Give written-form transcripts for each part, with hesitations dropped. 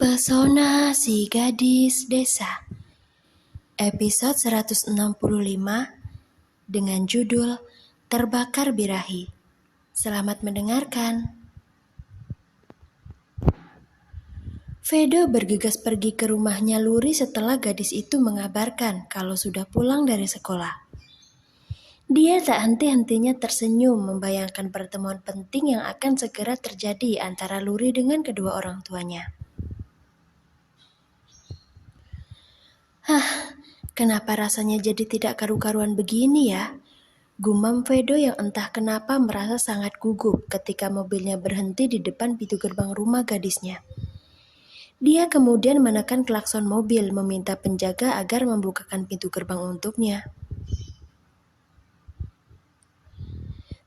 Pesona si gadis desa. Episode 165 dengan judul Terbakar Birahi. Selamat mendengarkan. Vedo bergegas pergi ke rumahnya Luri setelah gadis itu mengabarkan kalau sudah pulang dari sekolah. Dia tak henti-hentinya tersenyum membayangkan pertemuan penting yang akan segera terjadi antara Luri dengan kedua orang tuanya. Kenapa rasanya jadi tidak karu-karuan begini ya? Gumam Vedo yang entah kenapa merasa sangat gugup ketika mobilnya berhenti di depan pintu gerbang rumah gadisnya. Dia kemudian menekan klakson mobil meminta penjaga agar membukakan pintu gerbang untuknya.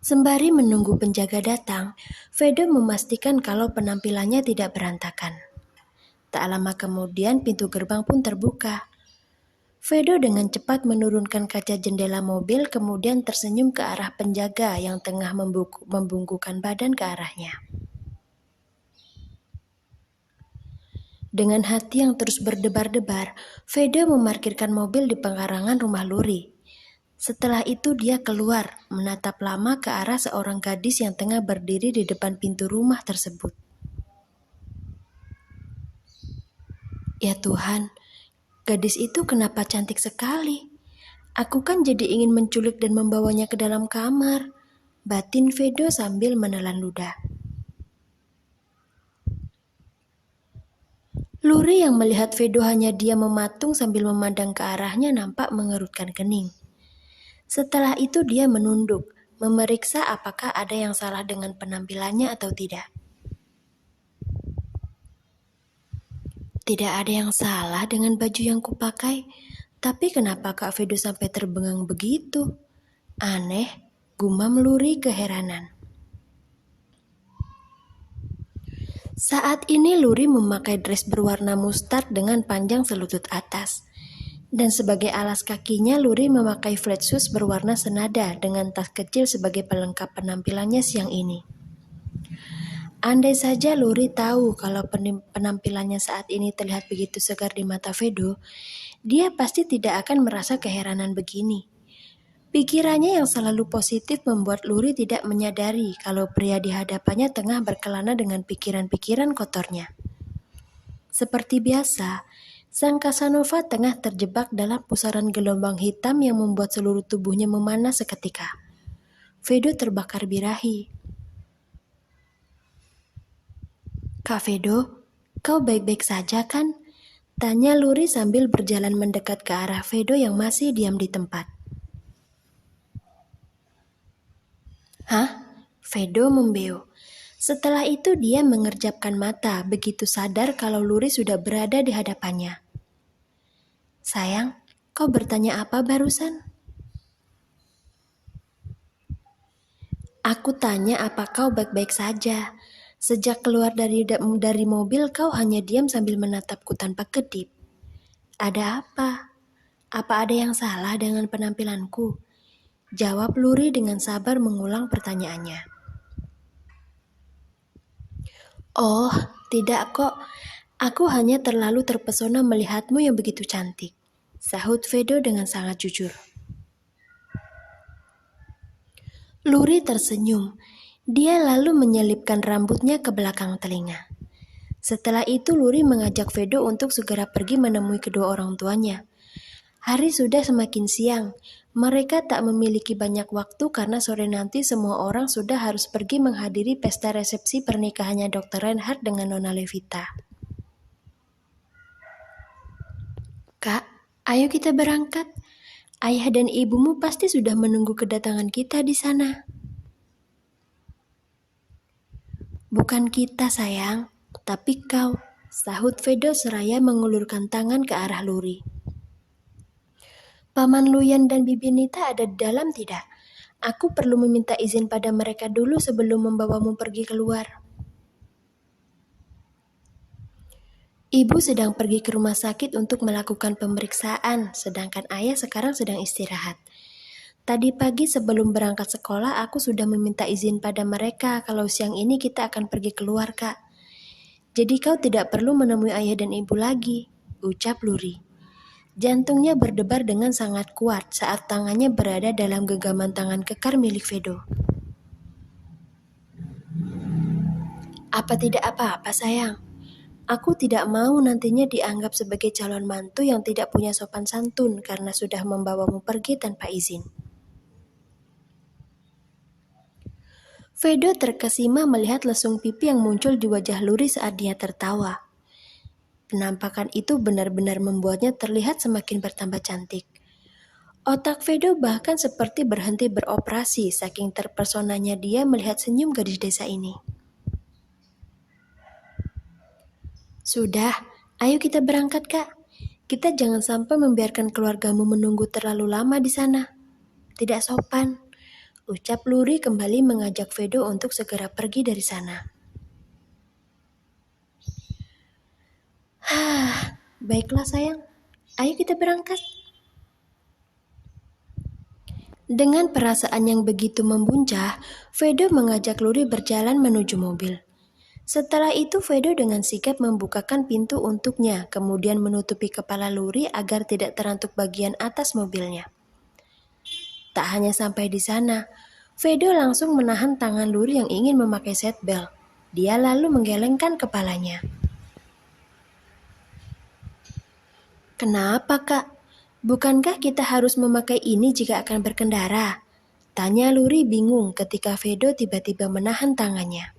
Sembari menunggu penjaga datang, Vedo memastikan kalau penampilannya tidak berantakan. Tak lama kemudian pintu gerbang pun terbuka. Vedo dengan cepat menurunkan kaca jendela mobil kemudian tersenyum ke arah penjaga yang tengah membungkukkan badan ke arahnya. Dengan hati yang terus berdebar-debar, Vedo memarkirkan mobil di pekarangan rumah Luri. Setelah itu dia keluar, menatap lama ke arah seorang gadis yang tengah berdiri di depan pintu rumah tersebut. Ya Tuhan, gadis itu kenapa cantik sekali? Aku kan jadi ingin menculik dan membawanya ke dalam kamar, batin Vedo sambil menelan ludah. Luri yang melihat Vedo hanya diam mematung sambil memandang ke arahnya nampak mengerutkan kening. Setelah itu dia menunduk, memeriksa apakah ada yang salah dengan penampilannya atau tidak. Tidak ada yang salah dengan baju yang kupakai, tapi kenapa Kak Vedo sampai terbengang begitu? Aneh, gumam Luri keheranan. Saat ini Luri memakai dress berwarna mustard dengan panjang selutut atas. Dan sebagai alas kakinya, Luri memakai flat shoes berwarna senada dengan tas kecil sebagai pelengkap penampilannya siang ini. Andai saja Luri tahu kalau penampilannya saat ini terlihat begitu segar di mata Vedo, dia pasti tidak akan merasa keheranan begini. Pikirannya yang selalu positif membuat Luri tidak menyadari kalau pria di hadapannya tengah berkelana dengan pikiran-pikiran kotornya. Seperti biasa, sang Casanova tengah terjebak dalam pusaran gelombang hitam yang membuat seluruh tubuhnya memanas seketika. Vedo terbakar birahi. Kak Vedo, kau baik-baik saja kan? Tanya Luri sambil berjalan mendekat ke arah Vedo yang masih diam di tempat. Hah? Vedo membeo. Setelah itu dia mengerjapkan mata begitu sadar kalau Luri sudah berada di hadapannya. Sayang, kau bertanya apa barusan? Aku tanya apa kau baik-baik saja. Sejak keluar dari mobil kau hanya diam sambil menatapku tanpa kedip. Ada apa? Apa ada yang salah dengan penampilanku? Jawab Luri dengan sabar mengulang pertanyaannya. Oh, tidak kok. Aku hanya terlalu terpesona melihatmu yang begitu cantik. Sahut Vedo dengan sangat jujur. Luri tersenyum. Dia lalu menyelipkan rambutnya ke belakang telinga. Setelah itu Luri mengajak Vedo untuk segera pergi menemui kedua orang tuanya. Hari sudah semakin siang. Mereka tak memiliki banyak waktu karena sore nanti semua orang sudah harus pergi menghadiri pesta resepsi pernikahannya Dr. Reinhardt dengan Nona Levita. Kak, ayo kita berangkat. Ayah dan ibumu pasti sudah menunggu kedatangan kita di sana. Bukan kita sayang, tapi kau, sahut Vedo seraya mengulurkan tangan ke arah Luri. Paman Luyan dan Bibi Nita ada di dalam tidak? Aku perlu meminta izin pada mereka dulu sebelum membawamu pergi keluar. Ibu sedang pergi ke rumah sakit untuk melakukan pemeriksaan, sedangkan ayah sekarang sedang istirahat. Tadi pagi sebelum berangkat sekolah, aku sudah meminta izin pada mereka kalau siang ini kita akan pergi keluar, Kak. Jadi kau tidak perlu menemui ayah dan ibu lagi, ucap Luri. Jantungnya berdebar dengan sangat kuat saat tangannya berada dalam genggaman tangan kekar milik Vedo. Apa tidak apa-apa sayang? Aku tidak mau nantinya dianggap sebagai calon mantu yang tidak punya sopan santun karena sudah membawamu pergi tanpa izin. Vedo terkesima melihat lesung pipi yang muncul di wajah Luri saat dia tertawa. Penampakan itu benar-benar membuatnya terlihat semakin bertambah cantik. Otak Vedo bahkan seperti berhenti beroperasi saking terpesonanya dia melihat senyum gadis desa ini. Sudah, ayo kita berangkat kak. Kita jangan sampai membiarkan keluargamu menunggu terlalu lama di sana. Tidak sopan, ucap Luri kembali mengajak Vedo untuk segera pergi dari sana. Baiklah sayang, ayo kita berangkat. Dengan perasaan yang begitu membuncah, Vedo mengajak Luri berjalan menuju mobil. Setelah itu Vedo dengan sigap membukakan pintu untuknya, kemudian menutupi kepala Luri agar tidak terantuk bagian atas mobilnya. Tak hanya sampai di sana, Vedo langsung menahan tangan Luri yang ingin memakai seatbelt. Dia lalu menggelengkan kepalanya. Kenapa kak? Bukankah kita harus memakai ini jika akan berkendara? Tanya Luri bingung ketika Vedo tiba-tiba menahan tangannya.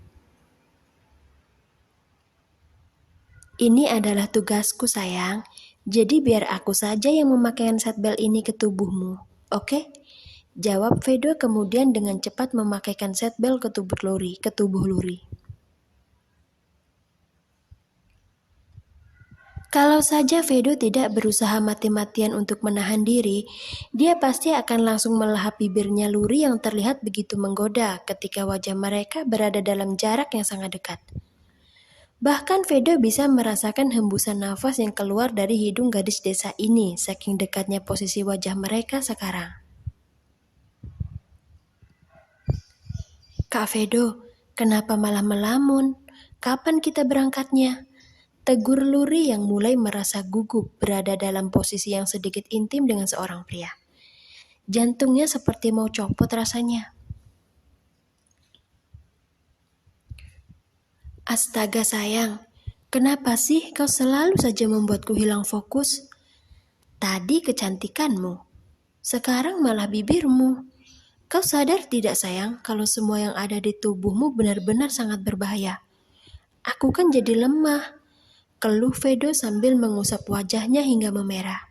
Ini adalah tugasku sayang, jadi biar aku saja yang memakaikan seatbelt ini ke tubuhmu, oke? Jawab Vedo kemudian dengan cepat memakaikan seatbelt ke tubuh Luri. Kalau saja Vedo tidak berusaha mati-matian untuk menahan diri, dia pasti akan langsung melahap bibirnya Luri yang terlihat begitu menggoda ketika wajah mereka berada dalam jarak yang sangat dekat. Bahkan Vedo bisa merasakan hembusan nafas yang keluar dari hidung gadis desa ini, saking dekatnya posisi wajah mereka sekarang. Kak Vedo, kenapa malah melamun? Kapan kita berangkatnya? Tegur Luri yang mulai merasa gugup berada dalam posisi yang sedikit intim dengan seorang pria. Jantungnya seperti mau copot rasanya. Astaga sayang, kenapa sih kau selalu saja membuatku hilang fokus? Tadi kecantikanmu, sekarang malah bibirmu. Kau sadar tidak sayang kalau semua yang ada di tubuhmu benar-benar sangat berbahaya? Aku kan jadi lemah, keluh Vedo sambil mengusap wajahnya hingga memerah.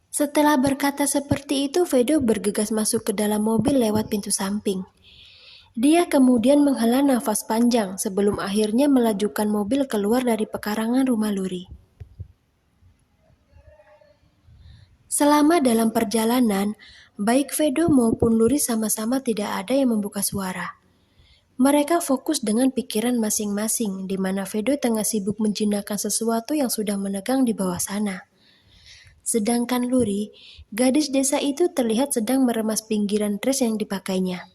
Setelah berkata seperti itu, Vedo bergegas masuk ke dalam mobil lewat pintu samping. Dia kemudian menghela nafas panjang sebelum akhirnya melajukan mobil keluar dari pekarangan rumah Luri. Selama dalam perjalanan, baik Vedo maupun Luri sama-sama tidak ada yang membuka suara. Mereka fokus dengan pikiran masing-masing, di mana Vedo tengah sibuk menjinakkan sesuatu yang sudah menegang di bawah sana. Sedangkan Luri, gadis desa itu terlihat sedang meremas pinggiran dress yang dipakainya.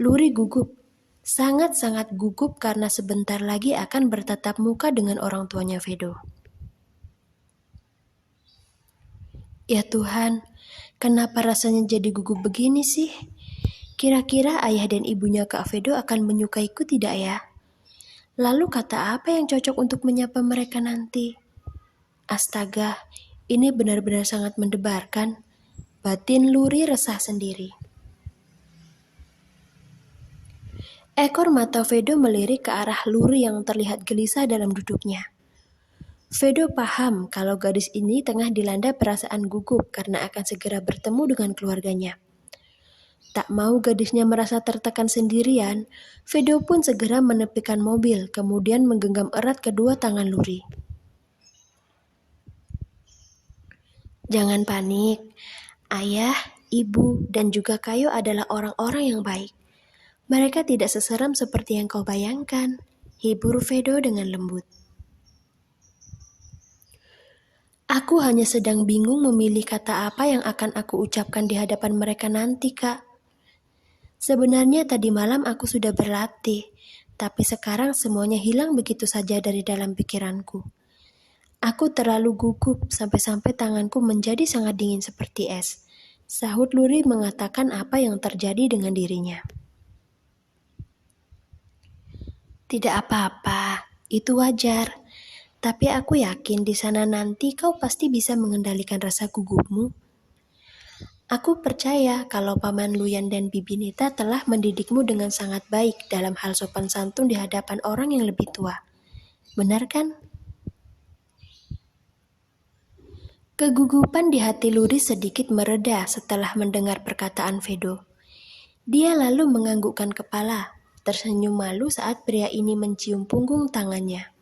Luri gugup, sangat-sangat gugup karena sebentar lagi akan bertatap muka dengan orang tuanya Vedo. Ya Tuhan, kenapa rasanya jadi gugup begini sih? Kira-kira ayah dan ibunya Kak Vedo akan menyukaiku tidak ya? Lalu kata apa yang cocok untuk menyapa mereka nanti? Astaga, ini benar-benar sangat mendebarkan. Batin Luri resah sendiri. Ekor mata Vedo melirik ke arah Luri yang terlihat gelisah dalam duduknya. Vedo paham kalau gadis ini tengah dilanda perasaan gugup karena akan segera bertemu dengan keluarganya. Tak mau gadisnya merasa tertekan sendirian, Vedo pun segera menepikan mobil, kemudian menggenggam erat kedua tangan Luri. Jangan panik, ayah, ibu, dan juga Kayo adalah orang-orang yang baik. Mereka tidak seseram seperti yang kau bayangkan, hibur Vedo dengan lembut. Aku hanya sedang bingung memilih kata apa yang akan aku ucapkan di hadapan mereka nanti, Kak. Sebenarnya tadi malam aku sudah berlatih, tapi sekarang semuanya hilang begitu saja dari dalam pikiranku. Aku terlalu gugup sampai-sampai tanganku menjadi sangat dingin seperti es. Sahut Luri mengatakan apa yang terjadi dengan dirinya. Tidak apa-apa, itu wajar. Tapi aku yakin di sana nanti kau pasti bisa mengendalikan rasa gugupmu. Aku percaya kalau Paman Luyan dan Bibi Nita telah mendidikmu dengan sangat baik dalam hal sopan santun di hadapan orang yang lebih tua. Benar kan? Kegugupan di hati Luri sedikit mereda setelah mendengar perkataan Vedo. Dia lalu menganggukkan kepala, tersenyum malu saat pria ini mencium punggung tangannya.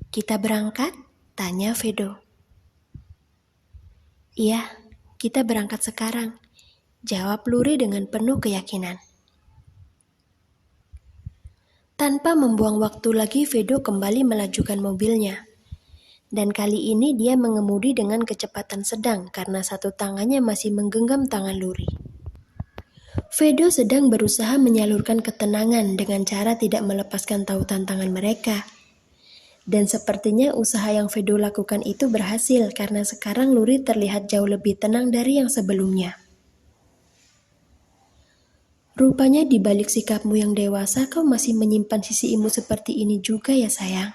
"Kita berangkat?" tanya Vedo. "Iya, kita berangkat sekarang," jawab Luri dengan penuh keyakinan. Tanpa membuang waktu lagi, Vedo kembali melajukan mobilnya. Dan kali ini dia mengemudi dengan kecepatan sedang karena satu tangannya masih menggenggam tangan Luri. Vedo sedang berusaha menyalurkan ketenangan dengan cara tidak melepaskan tautan tangan mereka. Dan sepertinya usaha yang Vedo lakukan itu berhasil karena sekarang Luri terlihat jauh lebih tenang dari yang sebelumnya. "Rupanya di balik sikapmu yang dewasa kau masih menyimpan sisi imut seperti ini juga ya sayang."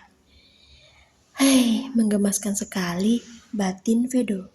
"Hei, menggemaskan sekali," batin Vedo.